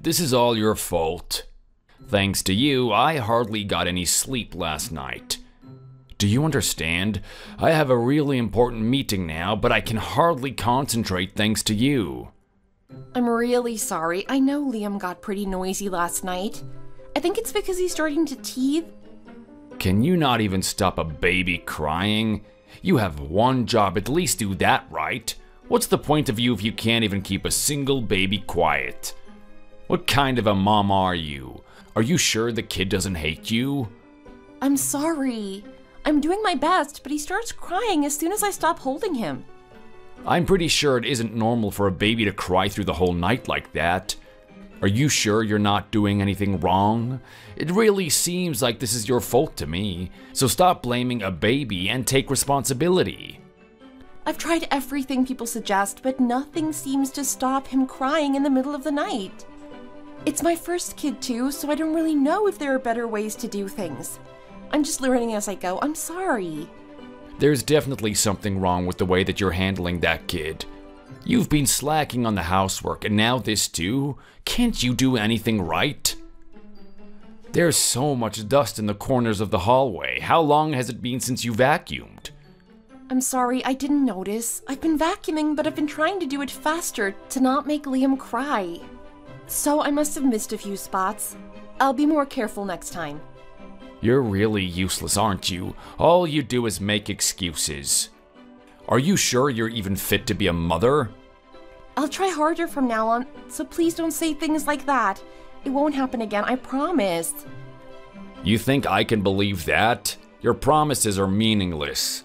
this is all your fault. Thanks to you, I hardly got any sleep last night. Do you understand? I have a really important meeting now, but I can hardly concentrate thanks to you. I'm really sorry. I know Liam got pretty noisy last night. I think it's because he's starting to teeth. Can you not even stop a baby crying? You have one job, at least do that right. What's the point of you if you can't even keep a single baby quiet? What kind of a mom are you? Are you sure the kid doesn't hate you? I'm sorry. I'm doing my best, but he starts crying as soon as I stop holding him. I'm pretty sure it isn't normal for a baby to cry through the whole night like that. Are you sure you're not doing anything wrong? It really seems like this is your fault to me, so stop blaming a baby and take responsibility. I've tried everything people suggest, but nothing seems to stop him crying in the middle of the night. It's my first kid too, so I don't really know if there are better ways to do things. I'm just learning as I go. I'm sorry. There's definitely something wrong with the way that you're handling that kid. You've been slacking on the housework, and now this too? Can't you do anything right? There's so much dust in the corners of the hallway. How long has it been since you vacuumed? I'm sorry, I didn't notice. I've been vacuuming, but I've been trying to do it faster to not make Liam cry. So I must have missed a few spots. I'll be more careful next time. You're really useless, aren't you? All you do is make excuses. Are you sure you're even fit to be a mother? I'll try harder from now on, so please don't say things like that. It won't happen again, I promise. You think I can believe that? Your promises are meaningless.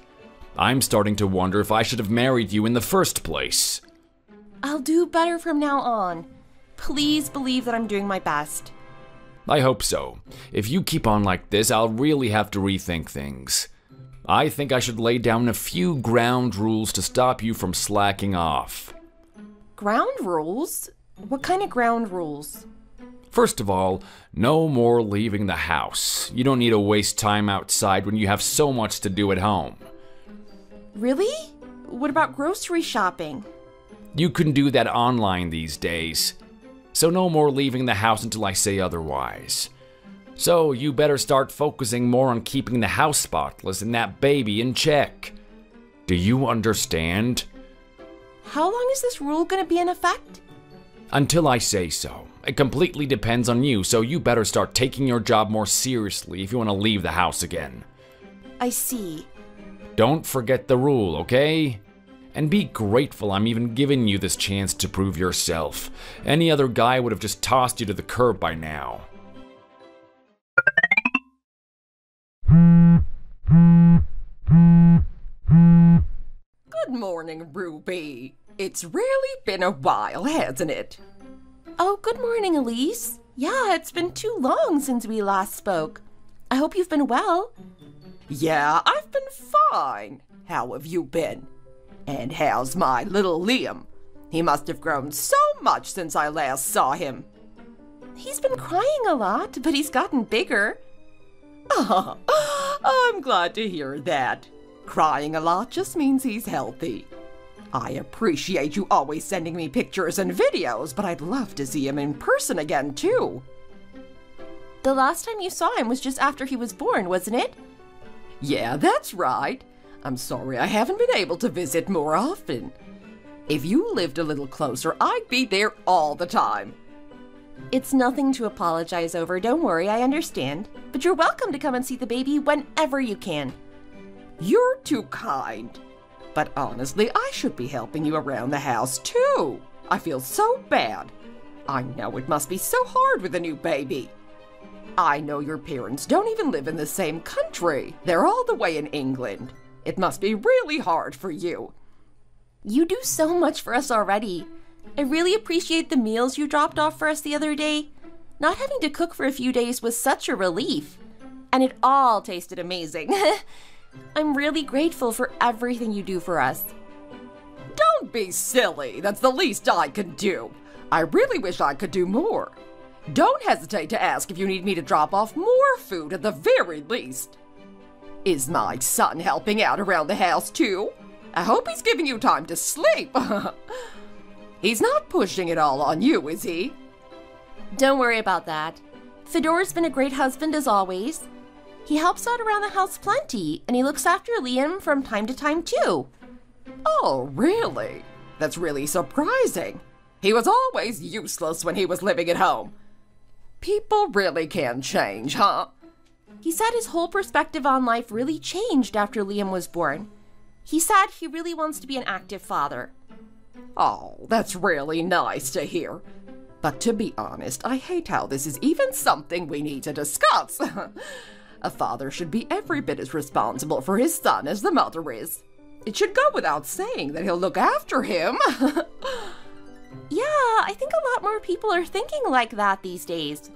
I'm starting to wonder if I should have married you in the first place. I'll do better from now on. Please believe that I'm doing my best. I hope so. If you keep on like this, I'll really have to rethink things. I think I should lay down a few ground rules to stop you from slacking off. Ground rules? What kind of ground rules? First of all, no more leaving the house. You don't need to waste time outside when you have so much to do at home. Really? What about grocery shopping? You can do that online these days. So no more leaving the house until I say otherwise. So you better start focusing more on keeping the house spotless and that baby in check. Do you understand? How long is this rule gonna be in effect? Until I say so. It completely depends on you, so you better start taking your job more seriously if you want to leave the house again. I see. Don't forget the rule, okay? And be grateful I'm even giving you this chance to prove yourself. Any other guy would have just tossed you to the curb by now. Good morning, Ruby. It's really been a while, hasn't it? Oh, good morning, Elise. Yeah, it's been too long since we last spoke. I hope you've been well. Yeah, I've been fine. How have you been? And how's my little Liam? He must have grown so much since I last saw him. He's been crying a lot, but he's gotten bigger. I'm glad to hear that. Crying a lot just means he's healthy. I appreciate you always sending me pictures and videos, but I'd love to see him in person again, too. The last time you saw him was just after he was born, wasn't it? Yeah, that's right. I'm sorry I haven't been able to visit more often. If you lived a little closer, I'd be there all the time. It's nothing to apologize over, don't worry, I understand. But you're welcome to come and see the baby whenever you can. You're too kind. But honestly, I should be helping you around the house, too. I feel so bad. I know it must be so hard with a new baby. I know your parents don't even live in the same country. They're all the way in England. It must be really hard for you. You do so much for us already. I really appreciate the meals you dropped off for us the other day. Not having to cook for a few days was such a relief. And it all tasted amazing. I'm really grateful for everything you do for us. Don't be silly. That's the least I can do. I really wish I could do more. Don't hesitate to ask if you need me to drop off more food at the very least. Is my son helping out around the house too? I hope he's giving you time to sleep. He's not pushing it all on you, is he? Don't worry about that. Fedor's been a great husband as always. He helps out around the house plenty, and he looks after Liam from time to time too. Oh, really? That's really surprising. He was always useless when he was living at home. People really can change, huh? He said his whole perspective on life really changed after Liam was born. He said he really wants to be an active father. Oh, that's really nice to hear. But to be honest, I hate how this is even something we need to discuss. A father should be every bit as responsible for his son as the mother is. It should go without saying that he'll look after him. Yeah, I think a lot more people are thinking like that these days.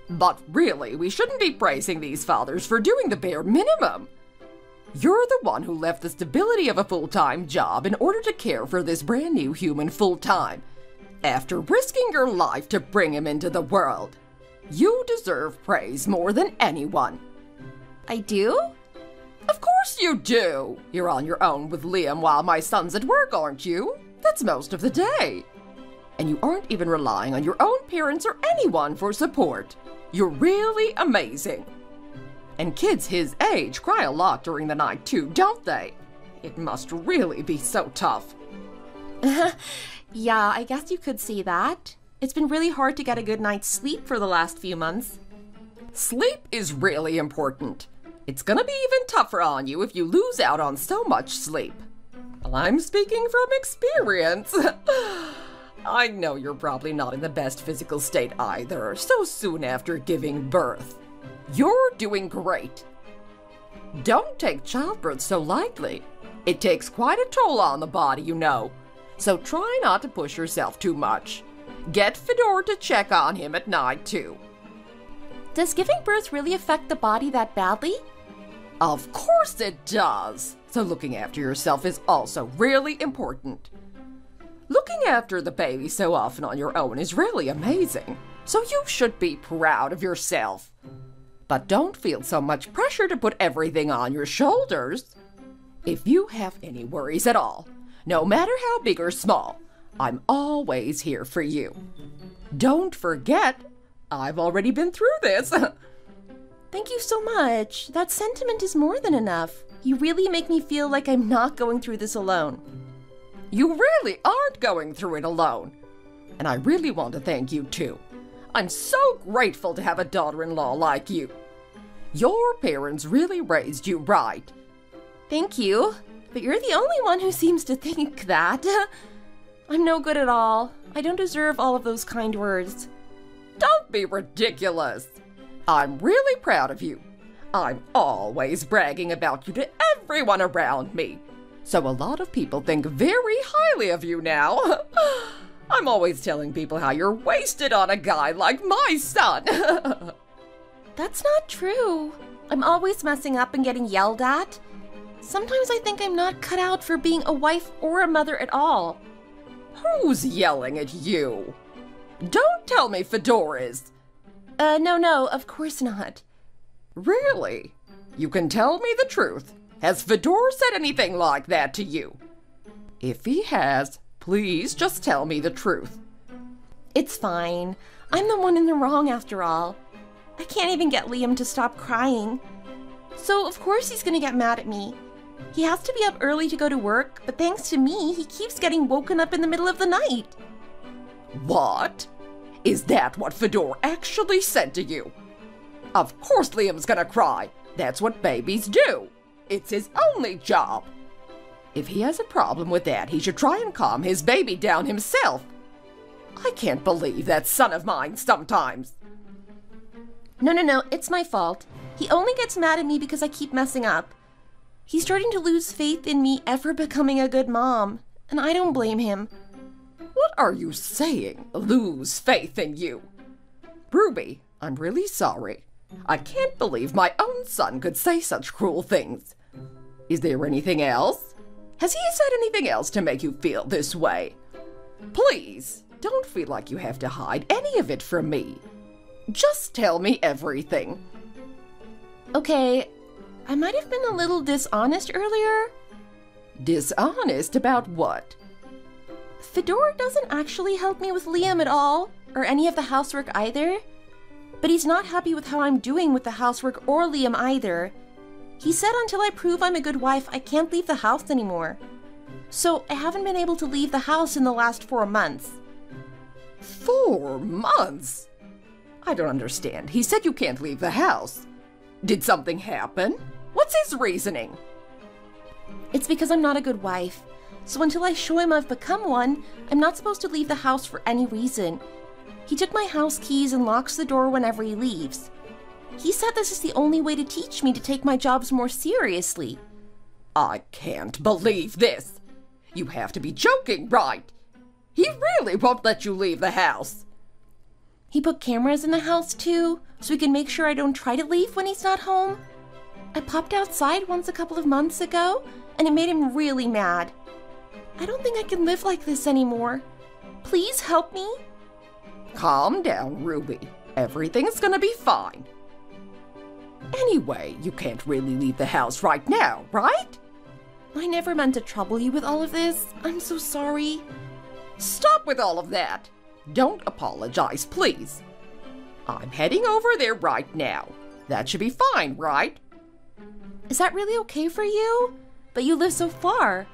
But really, we shouldn't be praising these fathers for doing the bare minimum. You're the one who left the stability of a full-time job in order to care for this brand new human full-time, after risking your life to bring him into the world. You deserve praise more than anyone. I do? Of course you do. You're on your own with Liam while my son's at work, aren't you? That's most of the day. And you aren't even relying on your own parents or anyone for support. You're really amazing. And kids his age cry a lot during the night too, don't they? It must really be so tough. Yeah, I guess you could say that. It's been really hard to get a good night's sleep for the last few months. Sleep is really important. It's gonna be even tougher on you if you lose out on so much sleep. Well, I'm speaking from experience. I know you're probably not in the best physical state either, so soon after giving birth. You're doing great. Don't take childbirth so lightly. It takes quite a toll on the body, you know. So try not to push yourself too much. Get Fedor to check on him at night, too. Does giving birth really affect the body that badly? Of course it does. So looking after yourself is also really important. Looking after the baby so often on your own is really amazing. So you should be proud of yourself. But don't feel so much pressure to put everything on your shoulders. If you have any worries at all, no matter how big or small, I'm always here for you. Don't forget, I've already been through this. Thank you so much. That sentiment is more than enough. You really make me feel like I'm not going through this alone. You really aren't going through it alone. And I really want to thank you too. I'm so grateful to have a daughter-in-law like you. Your parents really raised you right. Thank you, but you're the only one who seems to think that. I'm no good at all. I don't deserve all of those kind words. Don't be ridiculous. I'm really proud of you. I'm always bragging about you to everyone around me. So a lot of people think very highly of you now. I'm always telling people how you're wasted on a guy like my son. That's not true. I'm always messing up and getting yelled at. Sometimes I think I'm not cut out for being a wife or a mother at all. Who's yelling at you? Don't tell me Fedor is. No, of course not. Really? You can tell me the truth. Has Fedor said anything like that to you? If he has, please just tell me the truth. It's fine. I'm the one in the wrong after all. I can't even get Liam to stop crying. So of course he's gonna get mad at me. He has to be up early to go to work, but thanks to me, he keeps getting woken up in the middle of the night. What? Is that what Fedor actually said to you? Of course Liam's gonna cry. That's what babies do. It's his only job. If he has a problem with that, he should try and calm his baby down himself. I can't believe that son of mine sometimes. No, it's my fault. He only gets mad at me because I keep messing up. He's starting to lose faith in me ever becoming a good mom, and I don't blame him. What are you saying? Lose faith in you? Ruby, I'm really sorry. I can't believe my own son could say such cruel things. Is there anything else? Has he said anything else to make you feel this way? Please, don't feel like you have to hide any of it from me. Just tell me everything. Okay, I might have been a little dishonest earlier. Dishonest about what? Fedor doesn't actually help me with Liam at all. or any of the housework either. But he's not happy with how I'm doing with the housework or Liam either. He said until I prove I'm a good wife, I can't leave the house anymore. So I haven't been able to leave the house in the last 4 months. 4 months? I don't understand. He said you can't leave the house. Did something happen? What's his reasoning? It's because I'm not a good wife. So until I show him I've become one, I'm not supposed to leave the house for any reason. He took my house keys and locks the door whenever he leaves. He said this is the only way to teach me to take my jobs more seriously. I can't believe this. You have to be joking, right? He really won't let you leave the house. He put cameras in the house too, so he can make sure I don't try to leave when he's not home. I popped outside once a couple of months ago, and it made him really mad. I don't think I can live like this anymore. Please help me. Calm down, Ruby. Everything's gonna be fine. Anyway, you can't really leave the house right now, right? I never meant to trouble you with all of this. I'm so sorry. Stop with all of that. Don't apologize, please. I'm heading over there right now. That should be fine, right? Is that really okay for you? But you live so far.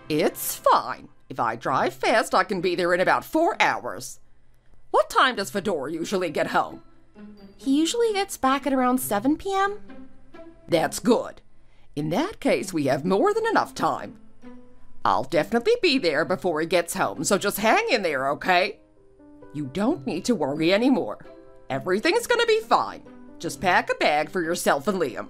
It's fine. If I drive fast, I can be there in about 4 hours. What time does Fedor usually get home? He usually gets back at around 7 p.m. That's good. In that case, we have more than enough time. I'll definitely be there before he gets home, so just hang in there, okay? You don't need to worry anymore. Everything's gonna be fine. Just pack a bag for yourself and Liam.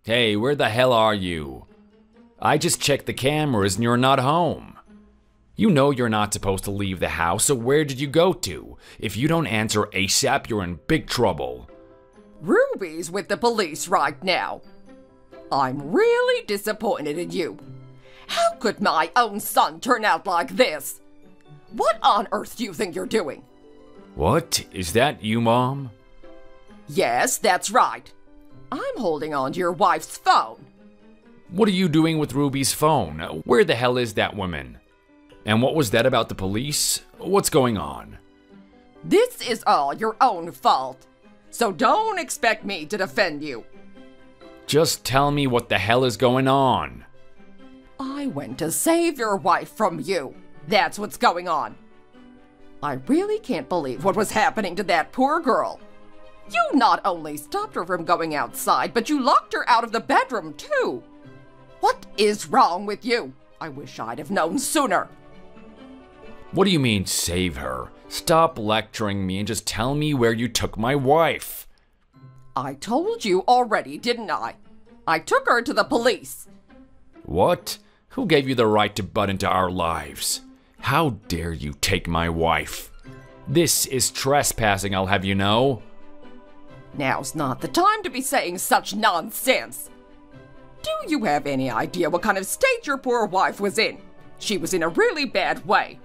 Hey, where the hell are you? I just checked the cameras and you're not home. You know you're not supposed to leave the house, so where did you go to? If you don't answer ASAP, you're in big trouble. Ruby's with the police right now. I'm really disappointed in you. How could my own son turn out like this? What on earth do you think you're doing? What? Is that you, Mom? Yes, that's right. I'm holding on to your wife's phone. What are you doing with Ruby's phone? Where the hell is that woman? And what was that about the police? What's going on? This is all your own fault. So don't expect me to defend you. Just tell me what the hell is going on. I went to save your wife from you. That's what's going on. I really can't believe what was happening to that poor girl. You not only stopped her from going outside, but you locked her out of the bedroom too. What is wrong with you? I wish I'd have known sooner. What do you mean, save her? Stop lecturing me and just tell me where you took my wife. I told you already, didn't I? I took her to the police. What? Who gave you the right to butt into our lives? How dare you take my wife? This is trespassing, I'll have you know. Now's not the time to be saying such nonsense. Do you have any idea what kind of state your poor wife was in? She was in a really bad way.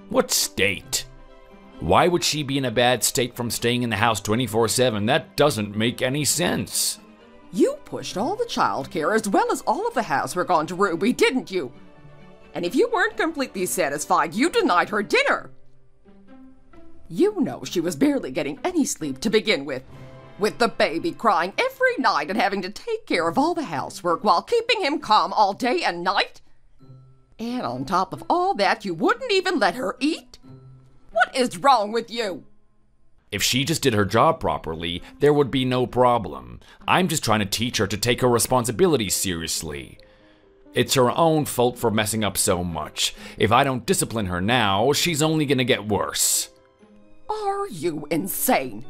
What state? Why would she be in a bad state from staying in the house 24/7? That doesn't make any sense. You pushed all the childcare as well as all of the housework onto Ruby, didn't you? And if you weren't completely satisfied, you denied her dinner. You know she was barely getting any sleep to begin with the baby crying every night and having to take care of all the housework while keeping him calm all day and night. And on top of all that, you wouldn't even let her eat? What is wrong with you? If she just did her job properly, there would be no problem. I'm just trying to teach her to take her responsibilities seriously. It's her own fault for messing up so much. If I don't discipline her now, she's only gonna get worse. Are you insane?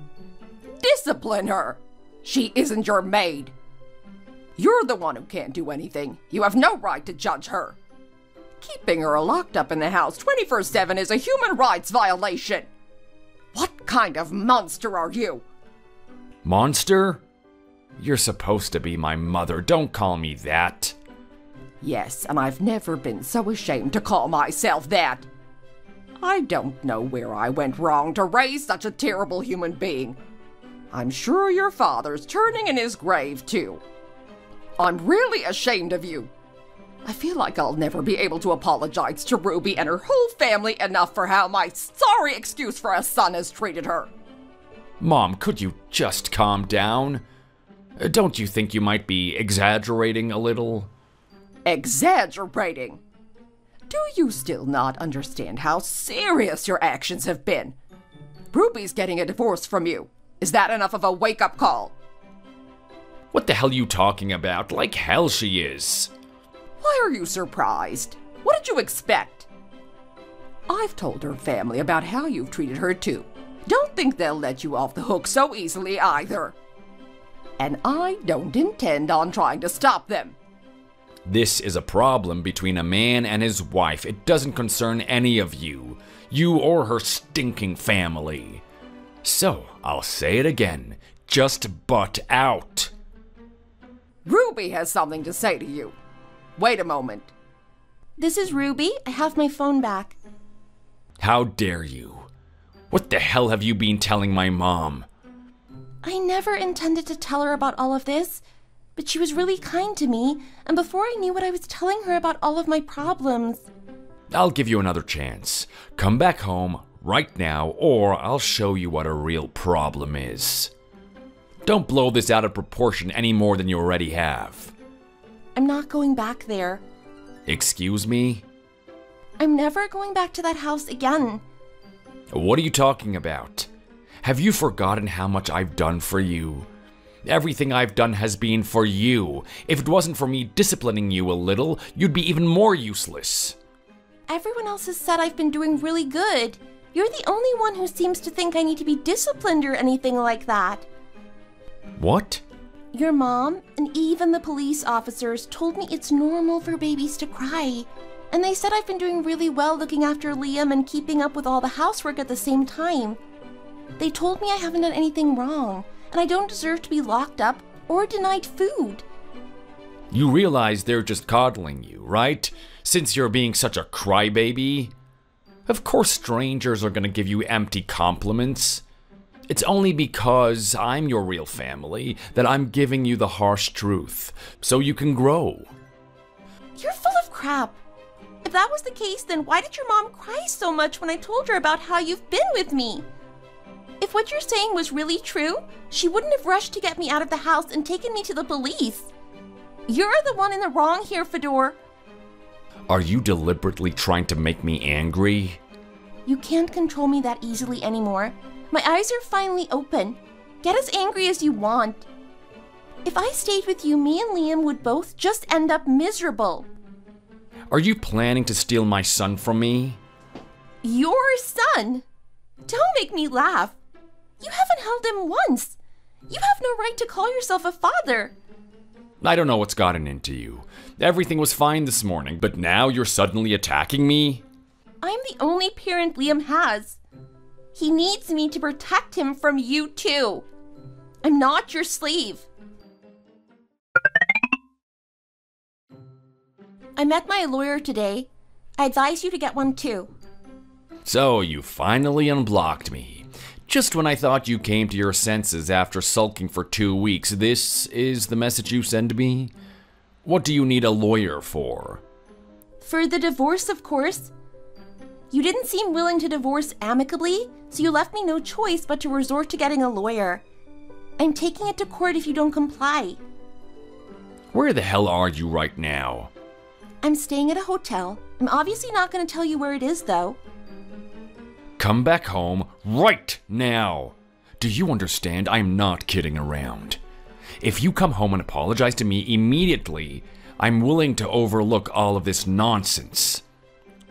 Discipline her. She isn't your maid. You're the one who can't do anything. You have no right to judge her. Keeping her locked up in the house 24/7 is a human rights violation. What kind of monster are you? Monster? You're supposed to be my mother. Don't call me that. Yes, and I've never been so ashamed to call myself that. I don't know where I went wrong to raise such a terrible human being. I'm sure your father's turning in his grave, too. I'm really ashamed of you. I feel like I'll never be able to apologize to Ruby and her whole family enough for how my sorry excuse for a son has treated her. Mom, could you just calm down? Don't you think you might be exaggerating a little? Exaggerating? Do you still not understand how serious your actions have been? Ruby's getting a divorce from you. Is that enough of a wake-up call? What the hell are you talking about? Like hell she is. Why are you surprised? What did you expect? I've told her family about how you've treated her too. Don't think they'll let you off the hook so easily either. And I don't intend on trying to stop them. This is a problem between a man and his wife. It doesn't concern any of you. You or her stinking family. So, I'll say it again. Just butt out. Ruby has something to say to you. Wait a moment. This is Ruby. I have my phone back. How dare you? What the hell have you been telling my mom? I never intended to tell her about all of this, but she was really kind to me, and before I knew what I was telling her about all of my problems. I'll give you another chance. Come back home right now, or I'll show you what a real problem is. Don't blow this out of proportion any more than you already have. I'm not going back there. Excuse me? I'm never going back to that house again. What are you talking about? Have you forgotten how much I've done for you? Everything I've done has been for you. If it wasn't for me disciplining you a little, you'd be even more useless. Everyone else has said I've been doing really good. You're the only one who seems to think I need to be disciplined or anything like that. What? Your mom and even the police officers told me it's normal for babies to cry. And they said I've been doing really well looking after Liam and keeping up with all the housework at the same time. They told me I haven't done anything wrong, and I don't deserve to be locked up or denied food. You realize they're just coddling you, right? Since you're being such a crybaby. Of course strangers are gonna give you empty compliments. It's only because I'm your real family that I'm giving you the harsh truth, so you can grow. You're full of crap. If that was the case, then why did your mom cry so much when I told her about how you've been with me? If what you're saying was really true, she wouldn't have rushed to get me out of the house and taken me to the police. You're the one in the wrong here, Fedor. Are you deliberately trying to make me angry? You can't control me that easily anymore. My eyes are finally open. Get as angry as you want. If I stayed with you, me and Liam would both just end up miserable. Are you planning to steal my son from me? Your son? Don't make me laugh. You haven't held him once. You have no right to call yourself a father. I don't know what's gotten into you. Everything was fine this morning, but now you're suddenly attacking me? I'm the only parent Liam has. He needs me to protect him from you too. I'm not your slave. I met my lawyer today. I advise you to get one too. So you finally unblocked me. Just when I thought you came to your senses after sulking for 2 weeks, this is the message you send me? What do you need a lawyer for? For the divorce, of course. You didn't seem willing to divorce amicably, so you left me no choice but to resort to getting a lawyer. I'm taking it to court if you don't comply. Where the hell are you right now? I'm staying at a hotel. I'm obviously not going to tell you where it is, though. Come back home right now. Do you understand? I'm not kidding around. If you come home and apologize to me immediately, I'm willing to overlook all of this nonsense.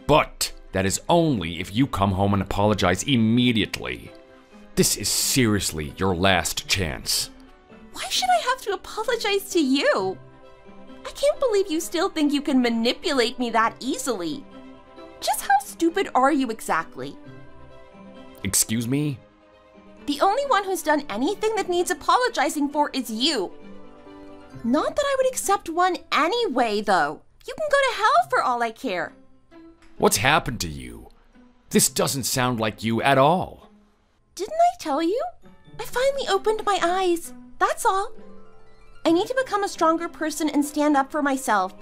But that is only if you come home and apologize immediately. This is seriously your last chance. Why should I have to apologize to you? I can't believe you still think you can manipulate me that easily. Just how stupid are you exactly? Excuse me? The only one who's done anything that needs apologizing for is you. Not that I would accept one anyway, though. You can go to hell for all I care. What's happened to you? This doesn't sound like you at all. Didn't I tell you? I finally opened my eyes. That's all. I need to become a stronger person and stand up for myself.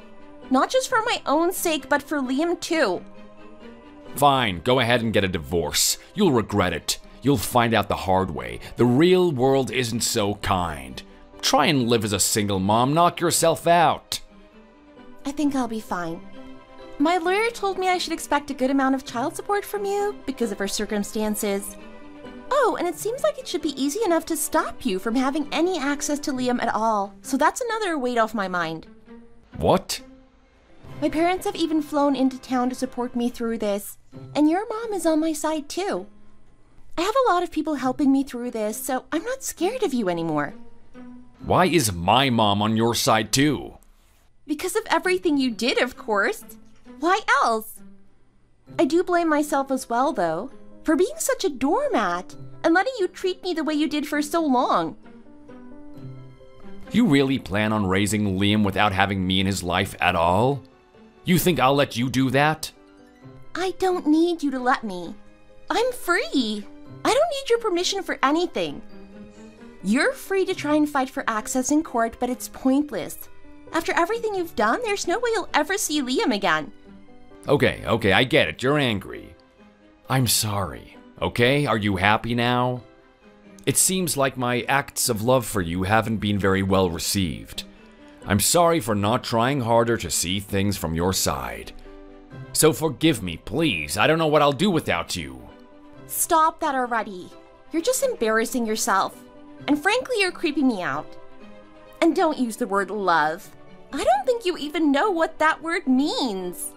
Not just for my own sake, but for Liam too. Fine, go ahead and get a divorce. You'll regret it. You'll find out the hard way. The real world isn't so kind. Try and live as a single mom. Knock yourself out. I think I'll be fine. My lawyer told me I should expect a good amount of child support from you because of our circumstances. Oh, and it seems like it should be easy enough to stop you from having any access to Liam at all. So that's another weight off my mind. What? My parents have even flown into town to support me through this. And your mom is on my side too. I have a lot of people helping me through this, so I'm not scared of you anymore. Why is my mom on your side too? Because of everything you did, of course. Why else? I do blame myself as well, though, for being such a doormat and letting you treat me the way you did for so long. You really plan on raising Liam without having me in his life at all? You think I'll let you do that? I don't need you to let me. I'm free. I don't need your permission for anything. You're free to try and fight for access in court, but it's pointless. After everything you've done, there's no way you'll ever see Liam again. Okay, I get it. You're angry. I'm sorry, okay? Are you happy now? It seems like my acts of love for you haven't been very well received. I'm sorry for not trying harder to see things from your side. So forgive me, please. I don't know what I'll do without you. Stop that already. You're just embarrassing yourself. And frankly, you're creeping me out. And don't use the word love. I don't think you even know what that word means.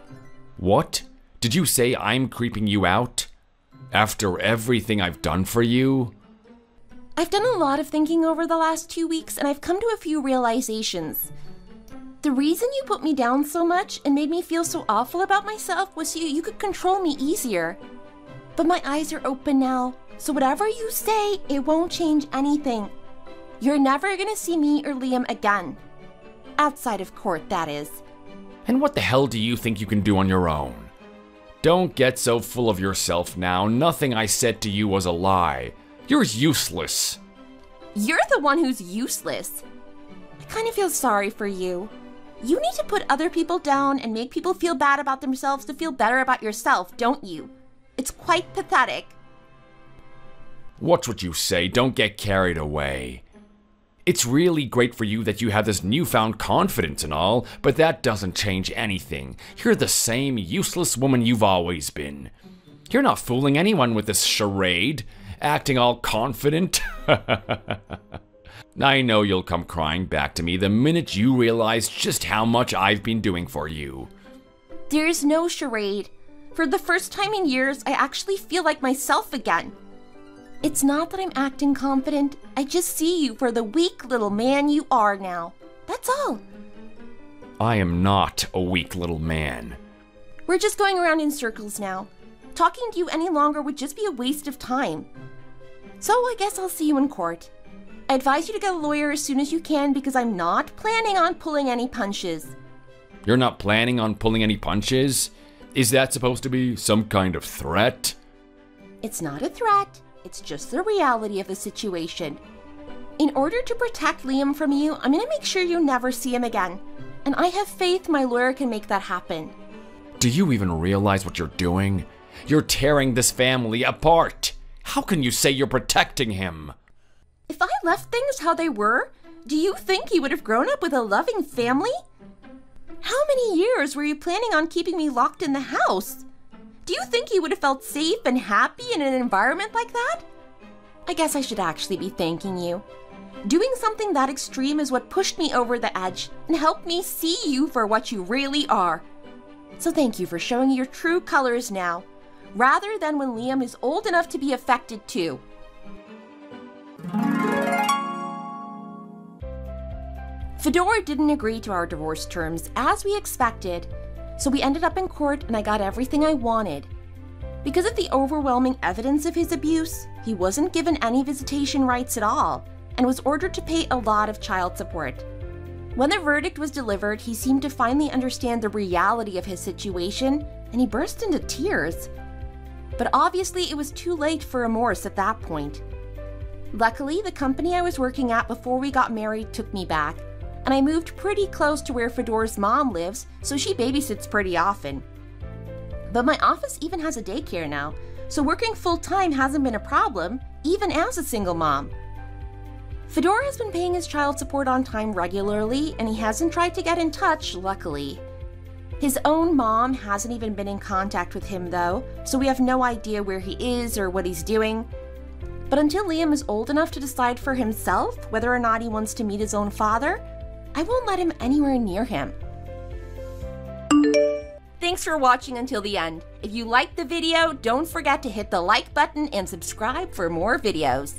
What? Did you say I'm creeping you out? After everything I've done for you? I've done a lot of thinking over the last 2 weeks, and I've come to a few realizations. The reason you put me down so much and made me feel so awful about myself was so you could control me easier. But my eyes are open now, so whatever you say, it won't change anything. You're never gonna see me or Liam again. Outside of court, that is. And what the hell do you think you can do on your own? Don't get so full of yourself now. Nothing I said to you was a lie. You're useless. You're the one who's useless. I kind of feel sorry for you. You need to put other people down and make people feel bad about themselves to feel better about yourself, don't you? It's quite pathetic. Watch what you say. Don't get carried away. It's really great for you that you have this newfound confidence and all, but that doesn't change anything. You're the same useless woman you've always been. You're not fooling anyone with this charade, acting all confident. I know you'll come crying back to me the minute you realize just how much I've been doing for you. There's no charade. For the first time in years, I actually feel like myself again. It's not that I'm acting confident, I just see you for the weak little man you are now. That's all. I am not a weak little man. We're just going around in circles now. Talking to you any longer would just be a waste of time. So I guess I'll see you in court. I advise you to get a lawyer as soon as you can because I'm not planning on pulling any punches. You're not planning on pulling any punches? Is that supposed to be some kind of threat? It's not a threat. It's just the reality of the situation. In order to protect Liam from you, I'm gonna make sure you never see him again. And I have faith my lawyer can make that happen. Do you even realize what you're doing? You're tearing this family apart. How can you say you're protecting him? If I left things how they were, do you think he would have grown up with a loving family? How many years were you planning on keeping me locked in the house? Do you think he would have felt safe and happy in an environment like that? I guess I should actually be thanking you. Doing something that extreme is what pushed me over the edge and helped me see you for what you really are. So thank you for showing your true colors now, rather than when Liam is old enough to be affected too. Fedor didn't agree to our divorce terms as we expected, so we ended up in court and I got everything I wanted. Because of the overwhelming evidence of his abuse, he wasn't given any visitation rights at all and was ordered to pay a lot of child support. When the verdict was delivered, he seemed to finally understand the reality of his situation and he burst into tears. But obviously it was too late for remorse at that point. Luckily, the company I was working at before we got married took me back, and I moved pretty close to where Fedor's mom lives, so she babysits pretty often. But my office even has a daycare now, so working full-time hasn't been a problem, even as a single mom. Fedor has been paying his child support on time regularly, and he hasn't tried to get in touch, luckily. His own mom hasn't even been in contact with him though, so we have no idea where he is or what he's doing. But until Liam is old enough to decide for himself whether or not he wants to meet his own father, I won't let him anywhere near him. Thanks for watching until the end. If you liked the video, don't forget to hit the like button and subscribe for more videos.